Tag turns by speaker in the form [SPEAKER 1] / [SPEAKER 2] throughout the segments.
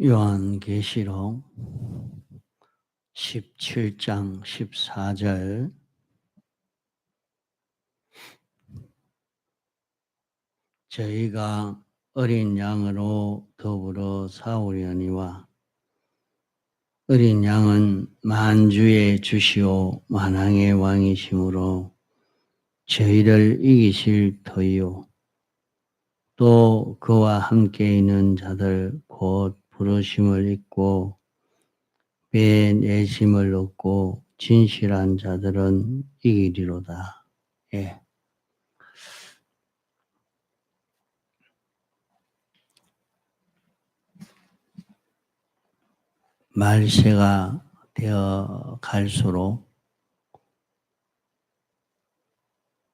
[SPEAKER 1] 요한계시록 17장 14절. 저희가 어린 양으로 더불어 싸우려니와 어린 양은 만주의 주시오 만왕의 왕이시므로 저희를 이기실 터이요 또 그와 함께 있는 자들 곧 부르심을 입고 배 내심을 얻고 진실한 자들은 이기리로다. 예. 말세가 되어 갈수록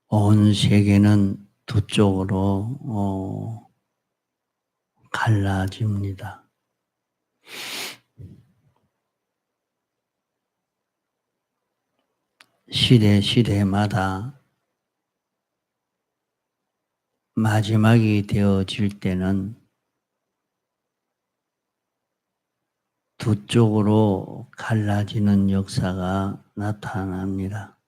[SPEAKER 1] 온 세계는 두 쪽으로 갈라집니다. 시대마다 마지막이 되어질 때는 두 쪽으로 갈라지는 역사가 나타납니다.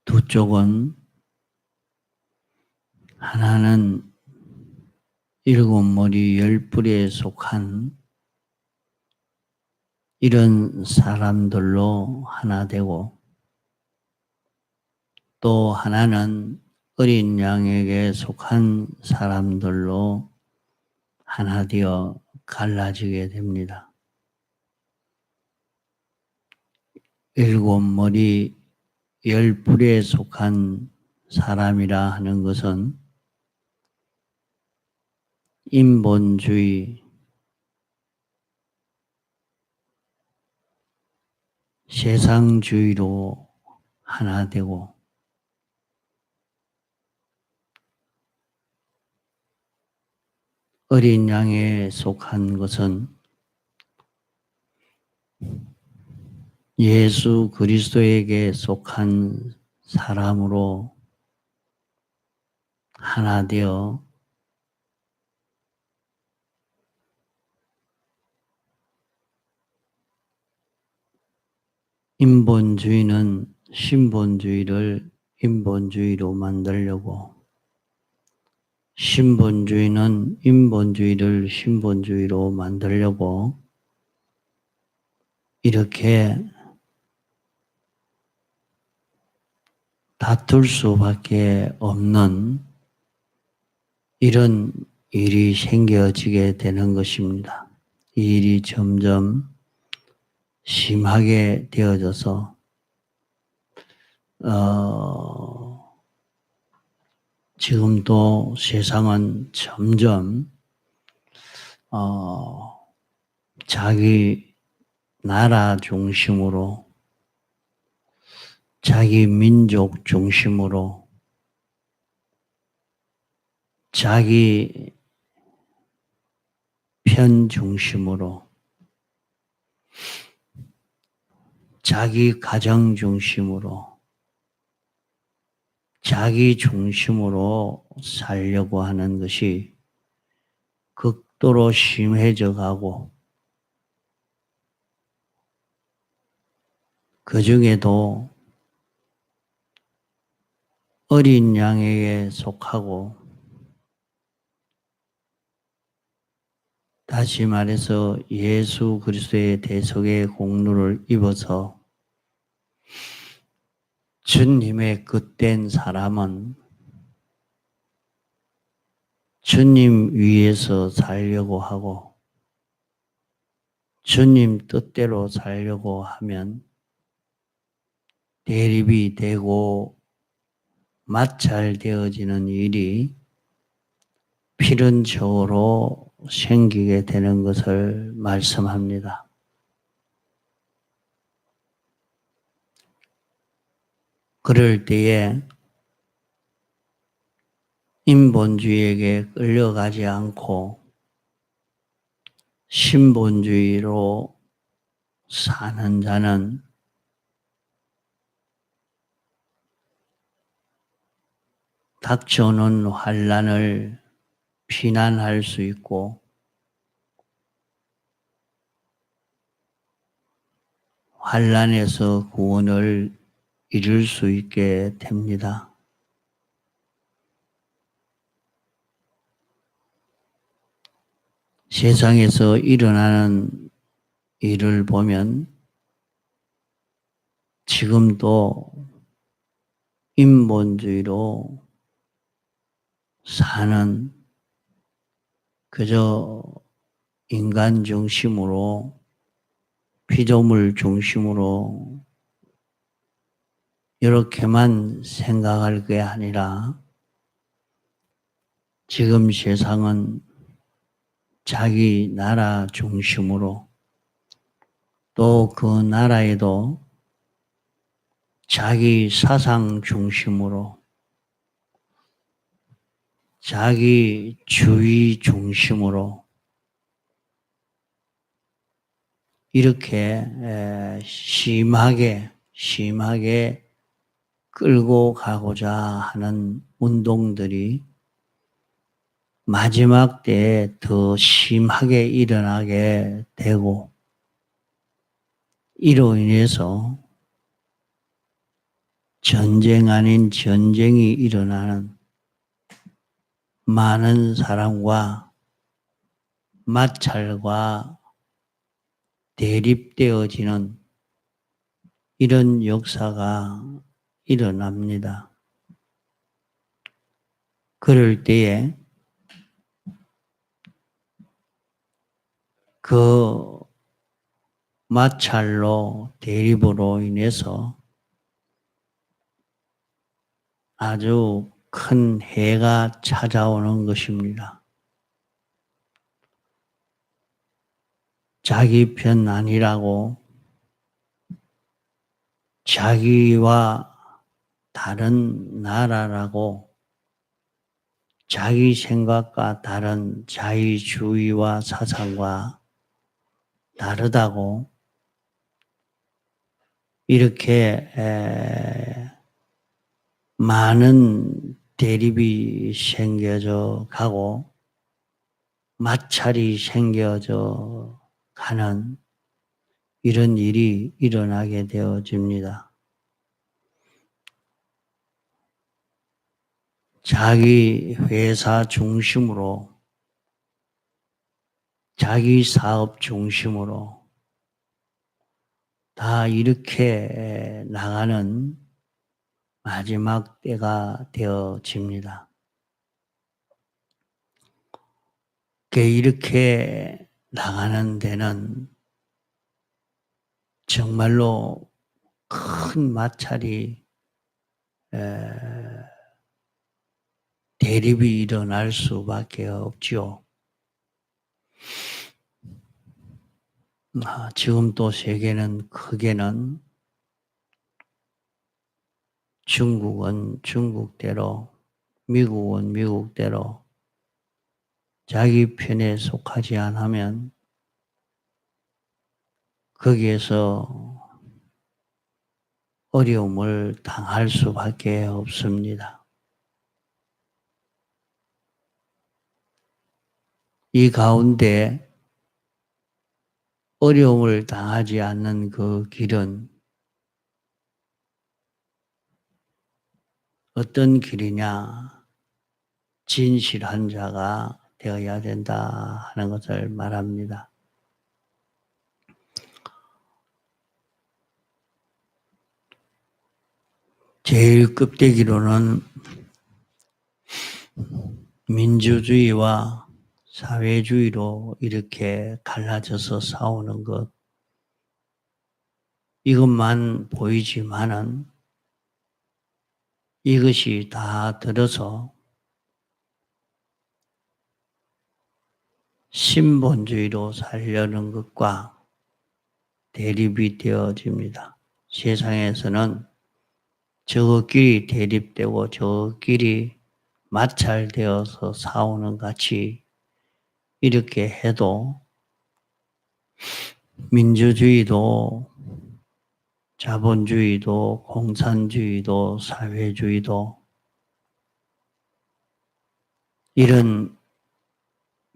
[SPEAKER 1] 두 쪽은 하나는 일곱 머리 열 뿔에 속한 이런 사람들로 하나 되고 또 하나는 어린 양에게 속한 사람들로 하나 되어 갈라지게 됩니다. 일곱 머리 열 뿔에 속한 사람이라 하는 것은 인본주의, 세상주의로 하나 되고 어린 양에 속한 것은 예수 그리스도에게 속한 사람으로 하나 되어 인본주의는 신본주의를 인본주의로 만들려고 신본주의는 인본주의를 신본주의로 만들려고 이렇게 다툴 수밖에 없는 이런 일이 생겨지게 되는 것입니다. 이 일이 점점 심하게 되어져서 지금도 세상은 점점 자기 나라 중심으로 자기 민족 중심으로 자기 편 중심으로 자기 가정 중심으로 자기 중심으로 살려고 하는 것이 극도로 심해져 가고 그 중에도 어린 양에게 속하고 다시 말해서 예수 그리스도의 대속의 공로를 입어서 주님의 그된 사람은 주님 위에서 살려고 하고 주님 뜻대로 살려고 하면 대립이 되고 마찰되어지는 일이 필연적으로 생기게 되는 것을 말씀합니다. 그럴 때에 인본주의에게 끌려가지 않고 신본주의로 사는 자는 닥쳐오는 환난을 피난할 수 있고 환난에서 구원을 이룰 수 있게 됩니다. 세상에서 일어나는 일을 보면 지금도 인본주의로 사는 그저 인간 중심으로 피조물 중심으로 이렇게만 생각할 게 아니라 지금 세상은 자기 나라 중심으로 또 그 나라에도 자기 사상 중심으로 자기 주의 중심으로 이렇게 심하게 끌고 가고자 하는 운동들이 마지막 때에 더 심하게 일어나게 되고 이로 인해서 전쟁 아닌 전쟁이 일어나는 많은 사람과 마찰과 대립되어지는 이런 역사가 일어납니다. 그럴 때에 그 마찰로 대립으로 인해서 아주 큰 해가 찾아오는 것입니다. 자기 편 아니라고 자기와 다른 나라라고 자기 생각과 다른 자의주의와 사상과 다르다고 이렇게 많은 대립이 생겨져 가고 마찰이 생겨져 가는 이런 일이 일어나게 되어집니다. 자기 회사 중심으로 자기 사업 중심으로 다 이렇게 나가는 마지막 때가 되어집니다. 이렇게 나가는 데는 정말로 큰 마찰이 대립이 일어날 수밖에 없죠. 지금 또 세계는 크게는 중국은 중국대로, 미국은 미국대로 자기 편에 속하지 않으면 거기에서 어려움을 당할 수밖에 없습니다. 이 가운데 어려움을 당하지 않는 그 길은 어떤 길이냐? 진실한 자가 되어야 된다 하는 것을 말합니다. 제일 껍데기로는 민주주의와 사회주의로 이렇게 갈라져서 싸우는 것, 이것만 보이지만은 이것이 다 들어서 신본주의로 살려는 것과 대립이 되어집니다. 세상에서는 저것끼리 대립되고 저것끼리 마찰되어서 싸우는 같이 이렇게 해도 민주주의도 자본주의도 공산주의도 사회주의도 이런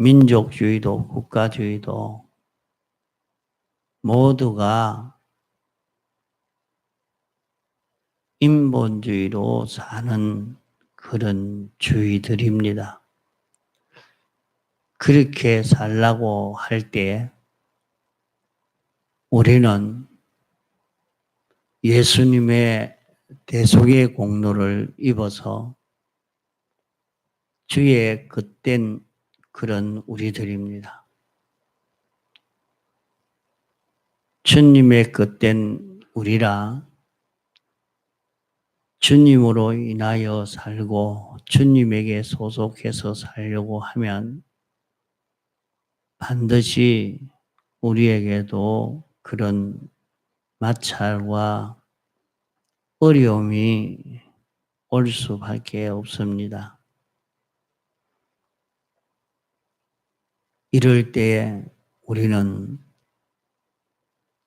[SPEAKER 1] 민족주의도 국가주의도 모두가 인본주의로 사는 그런 주의들입니다. 그렇게 살라고 할 때 우리는 예수님의 대속의 공로를 입어서 주의 그땐 그런 우리들입니다. 주님의 그땐 우리라 주님으로 인하여 살고 주님에게 소속해서 살려고 하면 반드시 우리에게도 그런 마찰과 어려움이 올 수밖에 없습니다. 이럴 때 우리는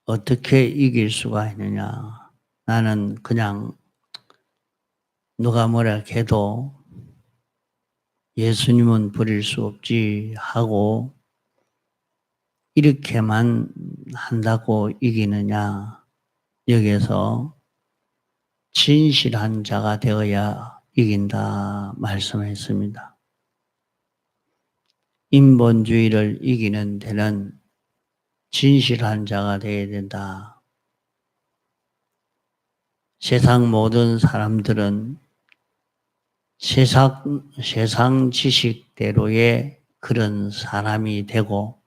[SPEAKER 1] 어떻게 이길 수가 있느냐? 나는 그냥 누가 뭐라 해도 예수님은 버릴 수 없지 하고 이렇게만 한다고 이기느냐? 여기에서 진실한 자가 되어야 이긴다 말씀했습니다. 인본주의를 이기는 데는 진실한 자가 되어야 된다. 세상 모든 사람들은 세상 지식대로의 그런 사람이 되고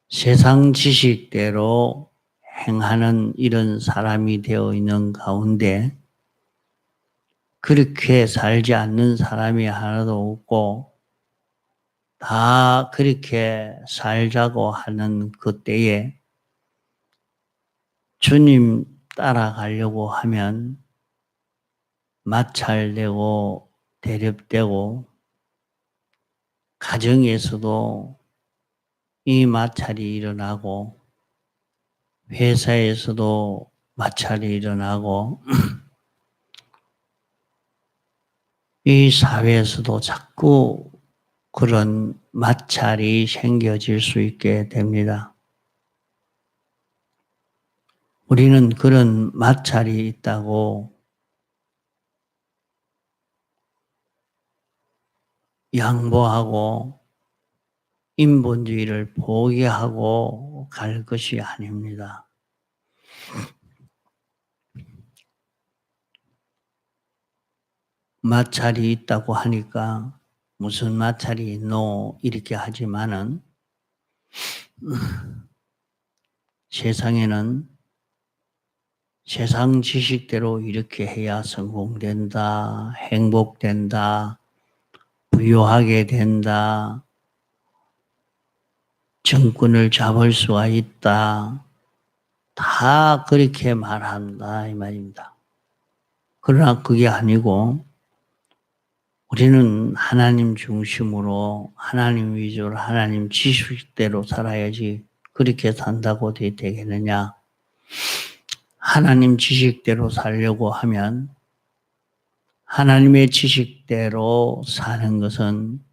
[SPEAKER 1] 세상 지식대로 행하는 이런 사람이 되어 있는 가운데 그렇게 살지 않는 사람이 하나도 없고 다 그렇게 살자고 하는 그때에 주님 따라가려고 하면 마찰되고 대립되고 가정에서도 이 마찰이 일어나고 회사에서도 마찰이 일어나고 이 사회에서도 자꾸 그런 마찰이 생겨질 수 있게 됩니다. 우리는 그런 마찰이 있다고 양보하고 인본주의를 포기하고 갈 것이 아닙니다. 마찰이 있다고 하니까 무슨 마찰이 있노 이렇게 하지만은 세상에는 세상 지식대로 이렇게 해야 성공된다, 행복된다, 부유하게 된다, 정권을 잡을 수가 있다. 다 그렇게 말한다 이 말입니다. 그러나 그게 아니고 우리는 하나님 중심으로 하나님 위주로 하나님 지식대로 살아야지 그렇게 산다고 되겠느냐. 하나님 지식대로 살려고 하면 하나님의 지식대로 사는 것은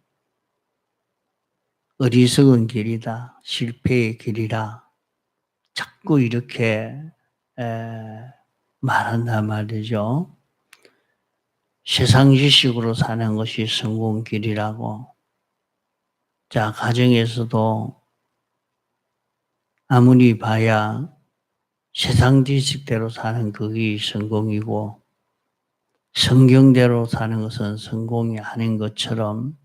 [SPEAKER 1] 어리석은 길이다. 실패의 길이라. 자꾸 이렇게 말한단 말이죠. 세상 지식으로 사는 것이 성공 길이라고. 자, 가정에서도 아무리 봐야 세상 지식대로 사는 그게 성공이고 성경대로 사는 것은 성공이 아닌 것처럼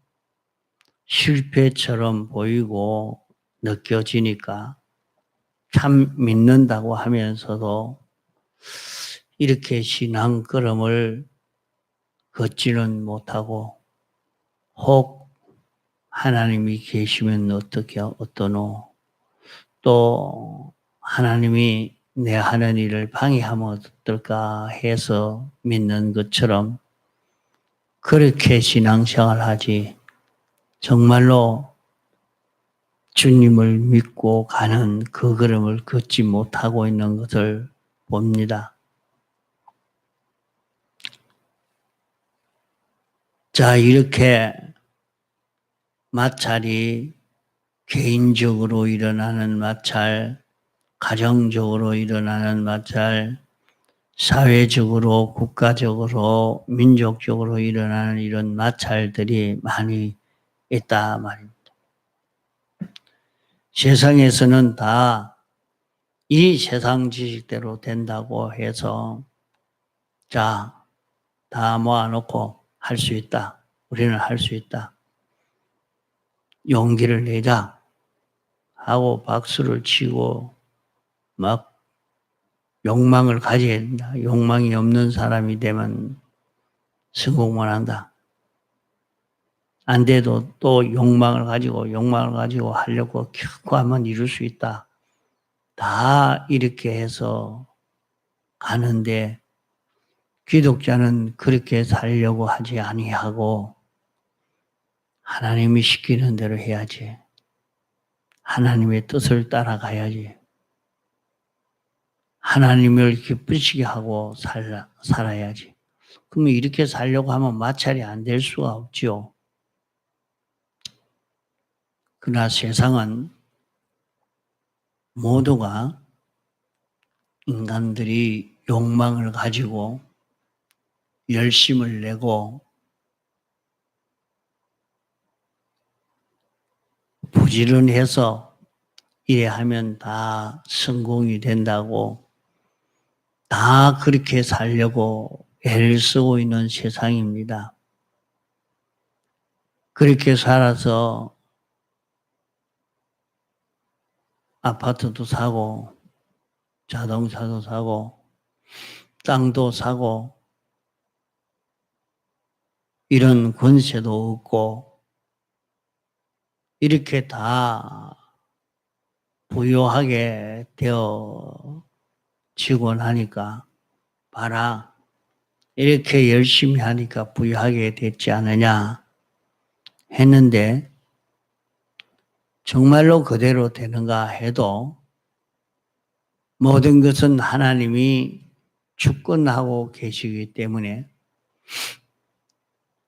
[SPEAKER 1] 실패처럼 보이고 느껴지니까 참 믿는다고 하면서도 이렇게 신앙 걸음을 걷지는 못하고 혹 하나님이 계시면 어떠노? 또 하나님이 내 하는 일을 방해하면 어떨까 해서 믿는 것처럼 그렇게 신앙생활 하지 정말로 주님을 믿고 가는 그 걸음을 걷지 못하고 있는 것을 봅니다. 자, 이렇게 마찰이 개인적으로 일어나는 마찰, 가정적으로 일어나는 마찰, 사회적으로, 국가적으로, 민족적으로 일어나는 이런 마찰들이 많이 있다 말입니다. 세상에서는 다 이 세상 지식대로 된다고 해서 자, 다 모아놓고 할 수 있다. 우리는 할 수 있다. 용기를 내자 하고 박수를 치고 막 욕망을 가져야 된다. 욕망이 없는 사람이 되면 성공만 한다. 안 돼도 또 욕망을 가지고 하려고 켜고 하면 이룰 수 있다. 다 이렇게 해서 가는데 기독자는 그렇게 살려고 하지 아니하고 하나님이 시키는 대로 해야지. 하나님의 뜻을 따라가야지. 하나님을 기쁘시게 하고 살아야지. 그러면 이렇게 살려고 하면 마찰이 안 될 수가 없죠. 그러나 세상은 모두가 인간들이 욕망을 가지고 열심을 내고 부지런해서 이래 하면 다 성공이 된다고 다 그렇게 살려고 애를 쓰고 있는 세상입니다. 그렇게 살아서 아파트도 사고 자동차도 사고 땅도 사고 이런 권세도 얻고 이렇게 다 부유하게 되어지고 나니까 봐라 이렇게 열심히 하니까 부유하게 됐지 않느냐 했는데 정말로 그대로 되는가 해도 모든 것은 하나님이 주권하고 계시기 때문에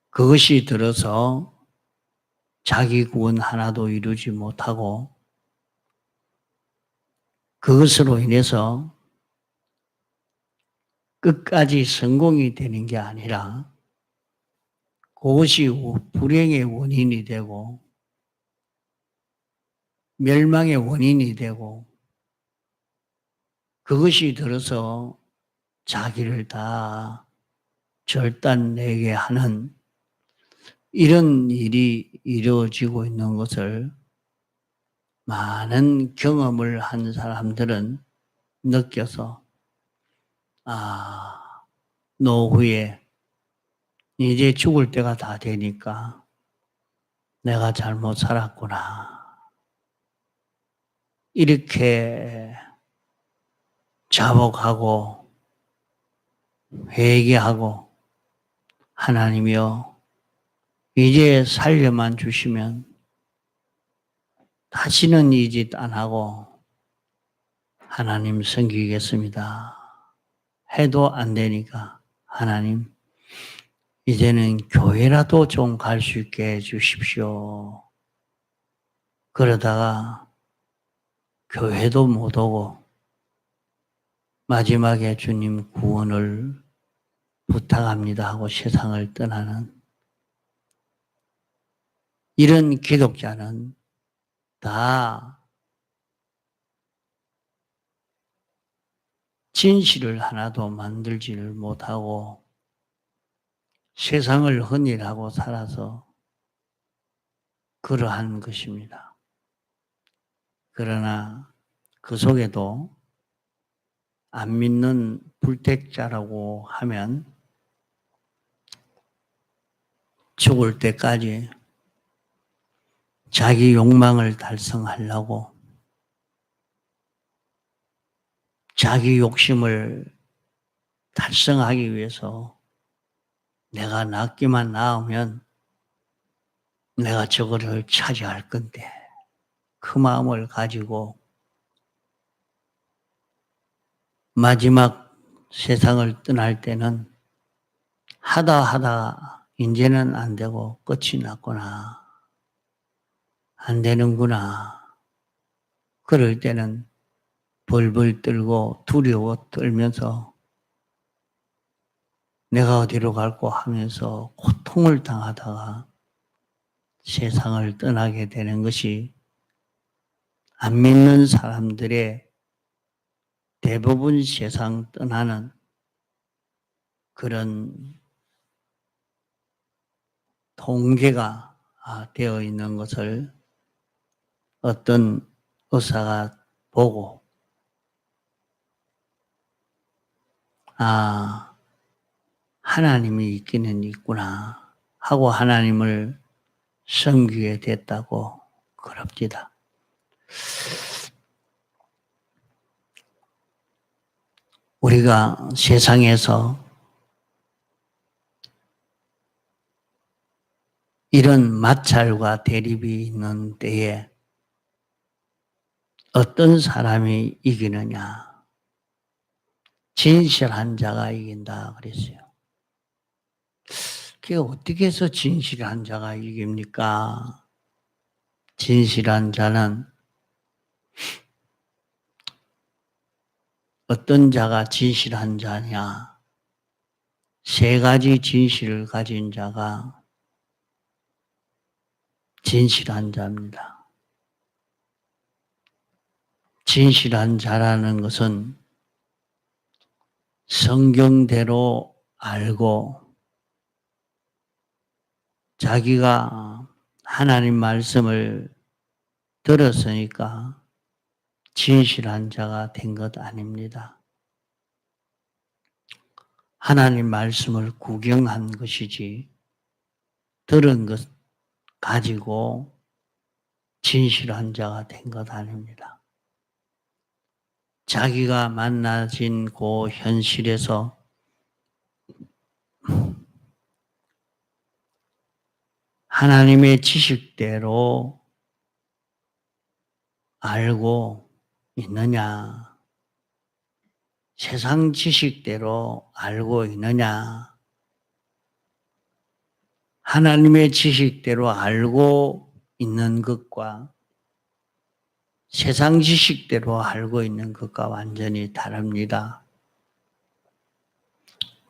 [SPEAKER 1] 그것이 들어서 자기 구원 하나도 이루지 못하고 그것으로 인해서 끝까지 성공이 되는 게 아니라 그것이 불행의 원인이 되고 멸망의 원인이 되고 그것이 들어서 자기를 다 절단내게 하는 이런 일이 이루어지고 있는 것을 많은 경험을 한 사람들은 느껴서 노후에 이제 죽을 때가 다 되니까 내가 잘못 살았구나. 이렇게 자복하고 회개하고 하나님이여 이제 살려만 주시면 다시는 이 짓 안 하고 하나님 섬기겠습니다. 해도 안 되니까 하나님 이제는 교회라도 좀 갈 수 있게 해주십시오. 그러다가 교회도 못 오고 마지막에 주님 구원을 부탁합니다 하고 세상을 떠나는 이런 기독자는 다 진실을 하나도 만들지를 못하고 세상을 헌일하고 살아서 그러한 것입니다. 그러나 그 속에도 안 믿는 불택자라고 하면 죽을 때까지 자기 욕망을 달성하려고 자기 욕심을 달성하기 위해서 내가 낫기만 나으면 내가 저거를 차지할 건데 그 마음을 가지고 마지막 세상을 떠날 때는 하다 이제는 안 되고 끝이 났구나. 안 되는구나. 그럴 때는 벌벌 떨고 두려워 떨면서 내가 어디로 갈고 하면서 고통을 당하다가 세상을 떠나게 되는 것이 안 믿는 사람들의 대부분 세상 떠나는 그런 통계가 되어 있는 것을 어떤 의사가 보고 하나님이 있기는 있구나 하고 하나님을 섬기게 됐다고 그럽니다. 우리가 세상에서 이런 마찰과 대립이 있는 때에 어떤 사람이 이기느냐? 진실한 자가 이긴다 그랬어요. 그게 어떻게 해서 진실한 자가 이깁니까? 진실한 자는 어떤 자가 진실한 자냐? 세 가지 진실을 가진 자가 진실한 자입니다. 진실한 자라는 것은 성경대로 알고 자기가 하나님 말씀을 들었으니까 진실한 자가 된 것 아닙니다. 하나님 말씀을 구경한 것이지 들은 것 가지고 진실한 자가 된 것 아닙니다. 자기가 만나진 그 현실에서 하나님의 지식대로 알고 있느냐, 세상 지식대로 알고 있느냐, 하나님의 지식대로 알고 있는 것과 세상 지식대로 알고 있는 것과 완전히 다릅니다.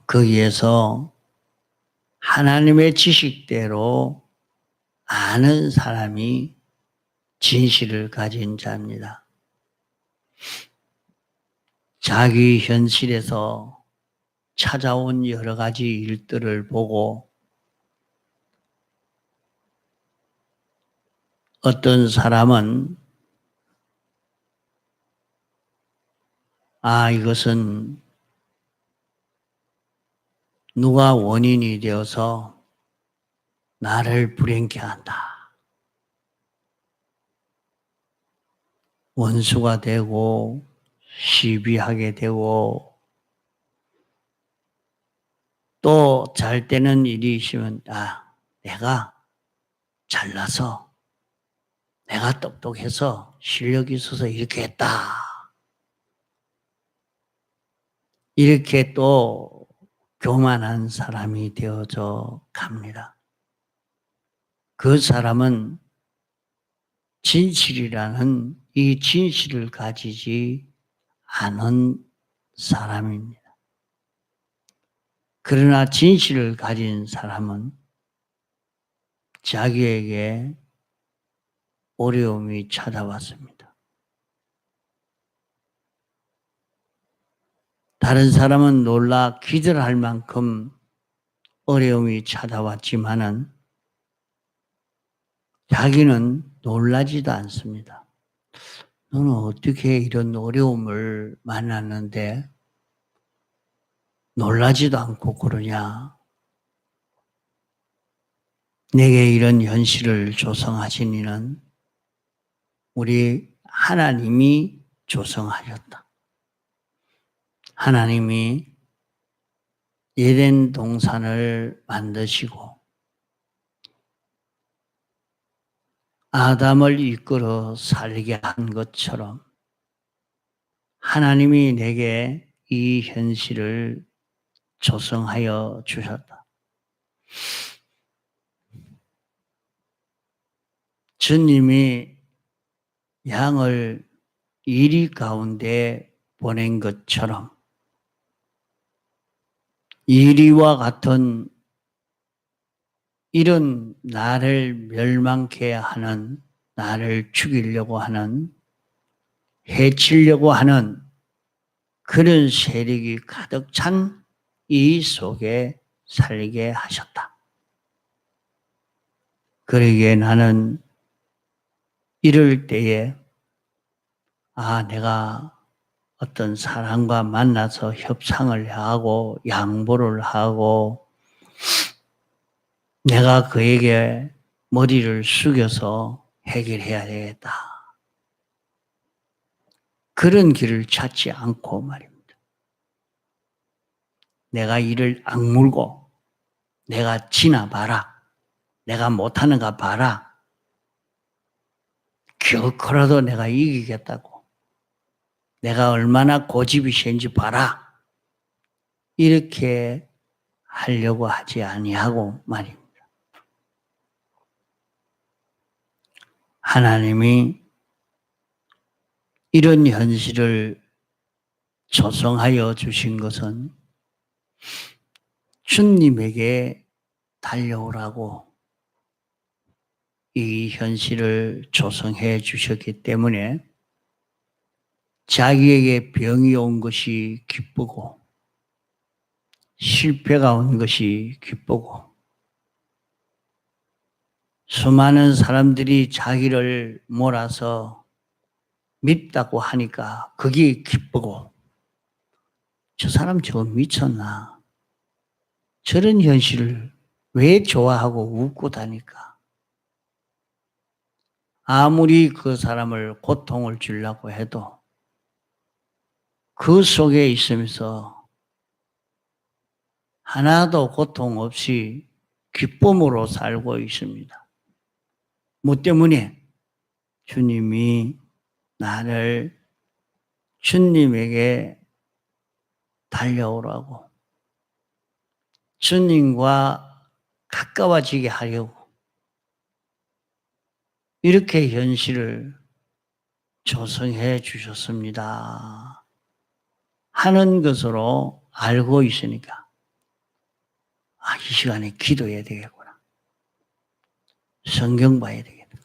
[SPEAKER 1] 거기에서 하나님의 지식대로 아는 사람이 진실을 가진 자입니다. 자기 현실에서 찾아온 여러 가지 일들을 보고 어떤 사람은 이것은 누가 원인이 되어서 나를 불행케 한다. 원수가 되고 시비하게 되고 또 잘 되는 일이 있으면 내가 잘나서 내가 똑똑해서 실력이 있어서 이렇게 했다. 이렇게 또 교만한 사람이 되어져 갑니다. 그 사람은 진실이라는 이 진실을 가지지 않은 사람입니다. 그러나 진실을 가진 사람은 자기에게 어려움이 찾아왔습니다. 다른 사람은 놀라 기절할 만큼 어려움이 찾아왔지만은 자기는 놀라지도 않습니다. 너는 어떻게 이런 어려움을 만났는데 놀라지도 않고 그러냐? 내게 이런 현실을 조성하신 이는 우리 하나님이 조성하셨다. 하나님이 에덴 동산을 만드시고 아담을 이끌어 살게 한 것처럼 하나님이 내게 이 현실을 조성하여 주셨다. 주님이 양을 이리 가운데 보낸 것처럼 이리와 같은 이런 나를 멸망케 하는, 나를 죽이려고 하는, 해치려고 하는 그런 세력이 가득 찬 이 속에 살게 하셨다. 그러기에 나는 이럴 때에 내가 어떤 사람과 만나서 협상을 하고 양보를 하고 내가 그에게 머리를 숙여서 해결해야 되겠다. 그런 길을 찾지 않고 말입니다. 내가 이를 악물고 내가 지나봐라. 내가 못하는가 봐라. 결코라도 내가 이기겠다고. 내가 얼마나 고집이 센지 봐라. 이렇게 하려고 하지 아니하고 말입니다. 하나님이 이런 현실을 조성하여 주신 것은 주님에게 달려오라고 이 현실을 조성해 주셨기 때문에 자기에게 병이 온 것이 기쁘고 실패가 온 것이 기쁘고 수많은 사람들이 자기를 몰아서 밉다고 하니까 그게 기쁘고 저 사람 저거 미쳤나? 저런 현실을 왜 좋아하고 웃고 다닐까? 아무리 그 사람을 고통을 주려고 해도 그 속에 있으면서 하나도 고통 없이 기쁨으로 살고 있습니다. 뭐 때문에? 주님이 나를 주님에게 달려오라고 주님과 가까워지게 하려고 이렇게 현실을 조성해 주셨습니다. 하는 것으로 알고 있으니까 이 시간에 기도해야 되겠구나. 성경 봐야 되겠다.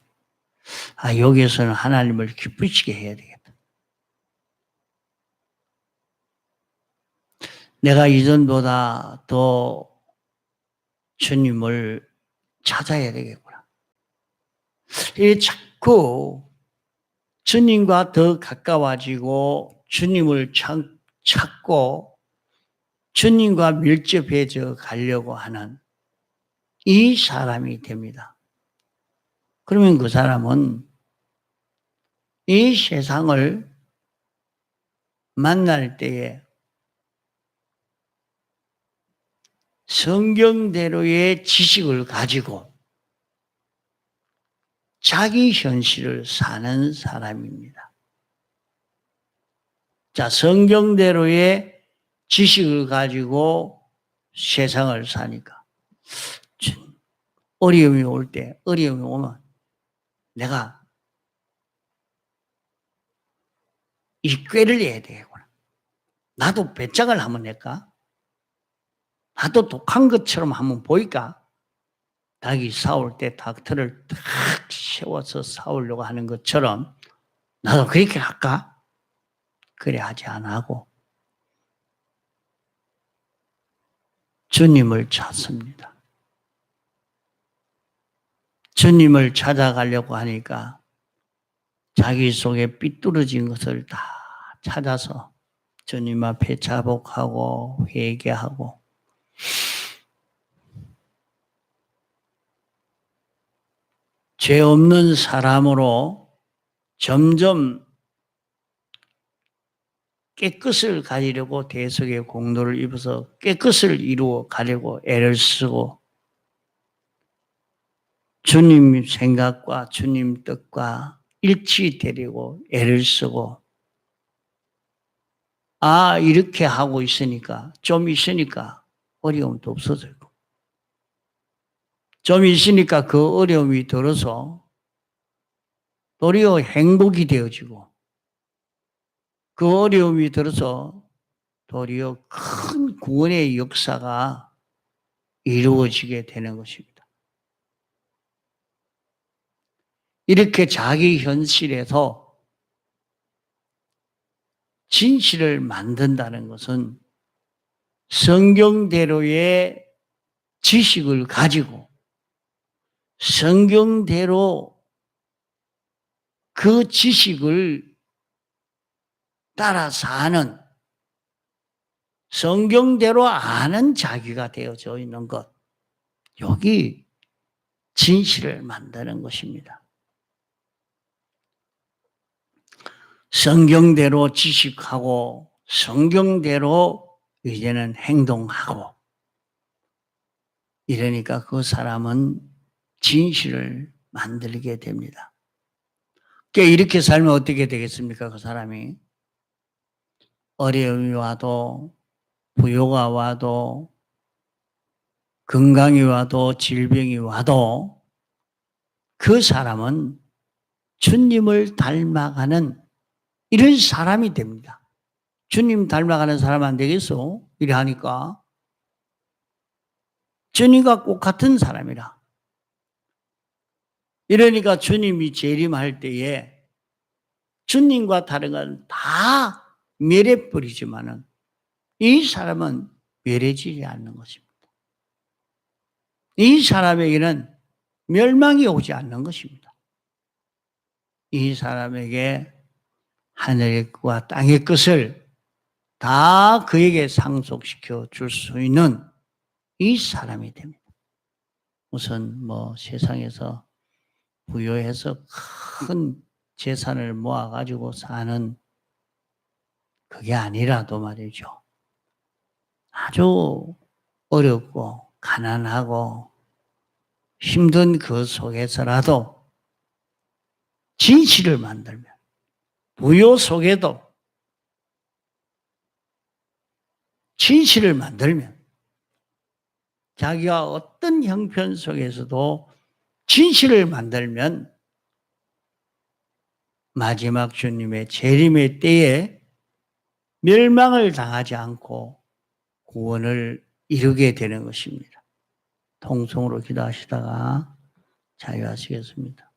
[SPEAKER 1] 여기에서는 하나님을 기쁘시게 해야 되겠다. 내가 이전보다 더 주님을 찾아야 되겠구나. 이 자꾸 주님과 더 가까워지고 주님을 찾고 주님과 밀접해져 가려고 하는 이 사람이 됩니다. 그러면 그 사람은 이 세상을 만날 때에 성경대로의 지식을 가지고 자기 현실을 사는 사람입니다. 자, 성경대로의 지식을 가지고 세상을 사니까 어려움이 오면 내가 이 꾀를 내야 되겠구나. 나도 배짱을 한번 낼까? 나도 독한 것처럼 한번 보일까? 닭이 싸울 때 닥터를 탁 세워서 싸우려고 하는 것처럼 나도 그렇게 할까? 그래 하지 않고 주님을 찾습니다. 주님을 찾아가려고 하니까 자기 속에 삐뚤어진 것을 다 찾아서 주님 앞에 자복하고 회개하고 죄 없는 사람으로 점점 깨끗을 가지려고 대속의 공로를 입어서 깨끗을 이루어 가려고 애를 쓰고 주님 생각과 주님 뜻과 일치되려고 애를 쓰고 이렇게 하고 있으니까 좀 있으니까 어려움도 없어지고 좀 있으니까 그 어려움이 들어서 도리어 행복이 되어지고 그 어려움이 들어서 도리어 큰 구원의 역사가 이루어지게 되는 것입니다. 이렇게 자기 현실에서 진실을 만든다는 것은 성경대로의 지식을 가지고 성경대로 그 지식을 따라 사는 성경대로 아는 자기가 되어져 있는 것. 여기 진실을 만드는 것입니다. 성경대로 지식하고 성경대로 이제는 행동하고 이러니까 그 사람은 진실을 만들게 됩니다. 그러니까 이렇게 살면 어떻게 되겠습니까? 그 사람이 어려움이 와도 부요가 와도 건강이 와도 질병이 와도 그 사람은 주님을 닮아가는 이런 사람이 됩니다. 주님 닮아가는 사람 안 되겠어? 이래 하니까 주님과 꼭 같은 사람이라. 이러니까 주님이 재림할 때에 주님과 다른 건 다 멸해버리지만은 이 사람은 멸해지지 않는 것입니다. 이 사람에게는 멸망이 오지 않는 것입니다. 이 사람에게 하늘의 것과 땅의 것을 다 그에게 상속시켜 줄 수 있는 이 사람이 됩니다. 우선 세상에서 부유해서 큰 재산을 모아가지고 사는 그게 아니라도 말이죠. 아주 어렵고 가난하고 힘든 그 속에서라도 진실을 만들면 부요 속에도 진실을 만들면 자기가 어떤 형편 속에서도 진실을 만들면 마지막 주님의 재림의 때에 멸망을 당하지 않고 구원을 이루게 되는 것입니다. 통성으로 기도하시다가 자유하시겠습니다.